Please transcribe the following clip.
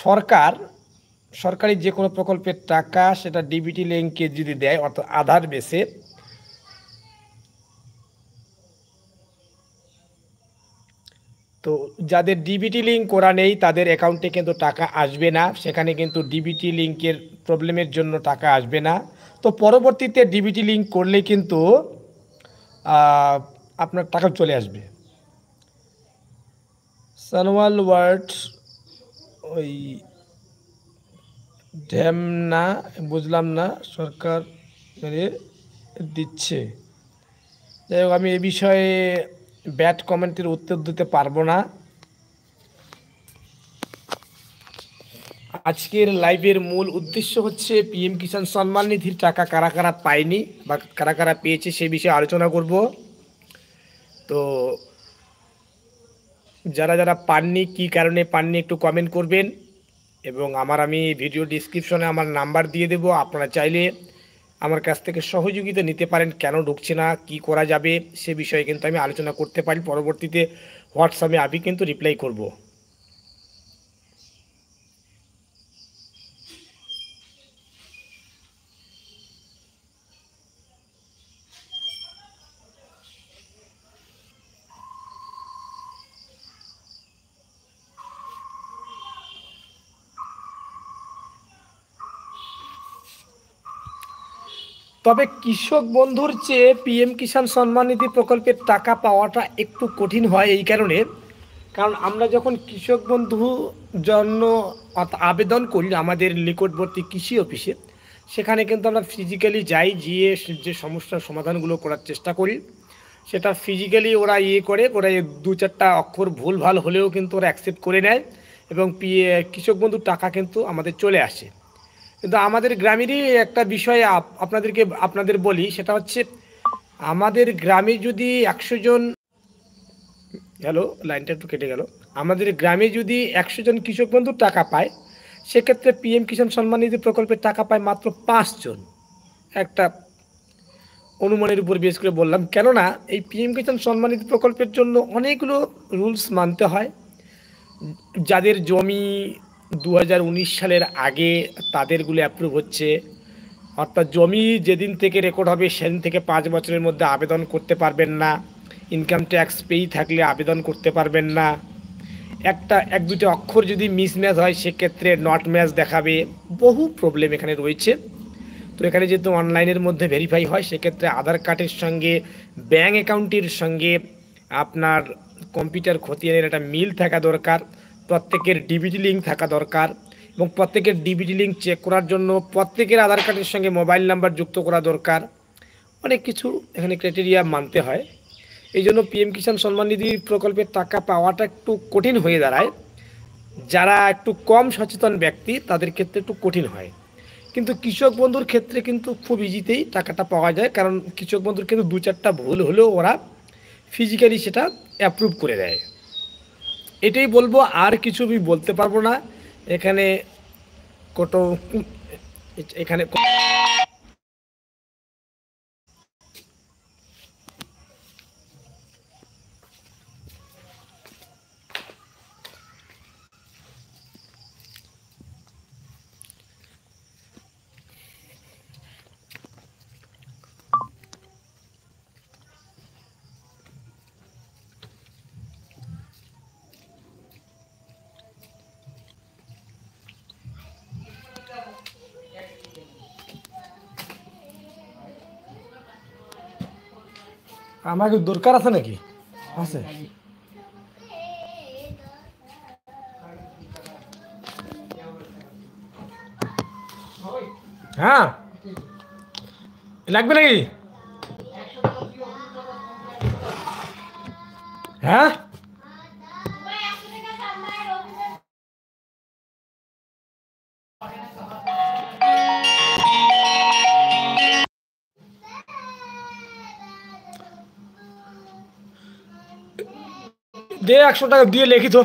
সরকার সরকারি যে কোনো প্রকল্পের টাকা সেটা ডিবিটি লিঙ্কে যদি দেয় অর্থাৎ আধার বেসে, তো যাদের ডিবিটি লিঙ্ক করা নেই তাদের অ্যাকাউন্টে কিন্তু টাকা আসবে না, সেখানে কিন্তু ডিবিটি লিঙ্কের প্রবলেমের জন্য টাকা আসবে না। তো পরবর্তীতে ডিবিটি লিঙ্ক করলে কিন্তু আপনার টাকা চলে আসবে। সানওয়াল ওয়ার্ড ওই ড্যাম না, বুঝলাম না, সরকার মেরে দিচ্ছে। যাই হোক, আমি এ বিষয়ে ব্যাড কমেন্টের উত্তর দিতে পারবো না। আজকের লাইভের মূল উদ্দেশ্য হচ্ছে পিএম কিষাণ সম্মান নিধির টাকা কারা কারা পায়নি বা কারা কারা পেয়েছে সে বিষয়ে আলোচনা করব। তো যারা যারা পাননি, কী কারণে পাননি একটু কমেন্ট করবেন, এবং আমি ভিডিও ডিসক্রিপশনে আমার নাম্বার দিয়ে দেব। আপনারা চাইলে আমার কাছ থেকে সহযোগিতা নিতে পারেন, কেন ঢুকছে না, কি করা যাবে সে বিষয়ে কিন্তু আমি আলোচনা করতে পারি। পরবর্তীতে হোয়াটসঅ্যাপে আমি কিন্তু রিপ্লাই করব। তবে কৃষক বন্ধুর চেয়ে পিএম কিষাণ সম্মান নিধি প্রকল্পের টাকা পাওয়াটা একটু কঠিন হয় এই কারণে, কারণ আমরা যখন কৃষক বন্ধু জন্য আবেদন করি আমাদের নিকটবর্তী কৃষি অফিসে, সেখানে কিন্তু আমরা ফিজিক্যালি যাই, গিয়ে যে সমস্যার সমাধানগুলো করার চেষ্টা করি। সেটা ফিজিক্যালি ওরা করে, ওরা দু চারটা অক্ষর ভুল ভাল হলেও কিন্তু ওরা অ্যাকসেপ্ট করে নেয়, এবং কৃষক বন্ধুর টাকা কিন্তু আমাদের চলে আসে। কিন্তু আমাদের গ্রামেরই একটা বিষয় আপনাদের বলি, সেটা হচ্ছে আমাদের গ্রামে যদি 100 জন, হ্যালো লাইনটা একটু কেটে গেল, আমাদের গ্রামে যদি 100 জন কৃষক বন্ধুর টাকা পায়, সেক্ষেত্রে পিএম কিষাণ সম্মান নিধি প্রকল্পের টাকা পায় মাত্র 5 জন। একটা অনুমানের উপর বেশ করে বললাম, কেননা এই পিএম কিষাণ সম্মান নিধি প্রকল্পের জন্য অনেকগুলো রুলস মানতে হয়। যাদের জমি 2019 সালের আগে তাদেরগুলো অ্যাপ্রুভ হচ্ছে, অর্থাৎ জমি যেদিন থেকে রেকর্ড হবে সেদিন থেকে 5 বছরের মধ্যে আবেদন করতে পারবেন না। ইনকাম ট্যাক্স পেই থাকলে আবেদন করতে পারবেন না। এক দুটো অক্ষর যদি মিসম্যাচ হয় সেক্ষেত্রে নট ম্যাচ দেখাবে। বহু প্রবলেম এখানে রয়েছে। তো এখানে যেহেতু অনলাইনের মধ্যে ভেরিফাই হয়, সেক্ষেত্রে আধার কার্ডের সঙ্গে ব্যাঙ্ক অ্যাকাউন্টের সঙ্গে আপনার কম্পিউটার খতিয়ানের একটা মিল থাকা দরকার, প্রত্যেকের ডিবিটি লিঙ্ক থাকা দরকার, এবং প্রত্যেকের ডিবিটি লিঙ্ক চেক করার জন্য প্রত্যেকের আধার কার্ডের সঙ্গে মোবাইল নাম্বার যুক্ত করা দরকার। অনেক কিছু এখানে ক্রাইটেরিয়া মানতে হয়। এই জন্য পিএম কিষাণ সম্মান নিধি প্রকল্পের টাকা পাওয়াটা একটু কঠিন হয়ে দাঁড়ায়। যারা একটু কম সচেতন ব্যক্তি তাদের ক্ষেত্রে একটু কঠিন হয়, কিন্তু কৃষক বন্ধুর ক্ষেত্রে কিন্তু খুব ইজিতেই টাকাটা পাওয়া যায়, কারণ কৃষক বন্ধুর কিন্তু দু চারটা ভুল হলেও ওরা ফিজিক্যালি সেটা অ্যাপ্রুভ করে দেয়। এটাই বলবো, আর কিছু আমি বলতে পারবো না। এখানে কত এখানে আমাকে দরকার আছে নাকি? আছে। হ্যাঁ, লাগবে নাকি? হ্যাঁ, দে 100 টাকা দিয়ে লিখিত।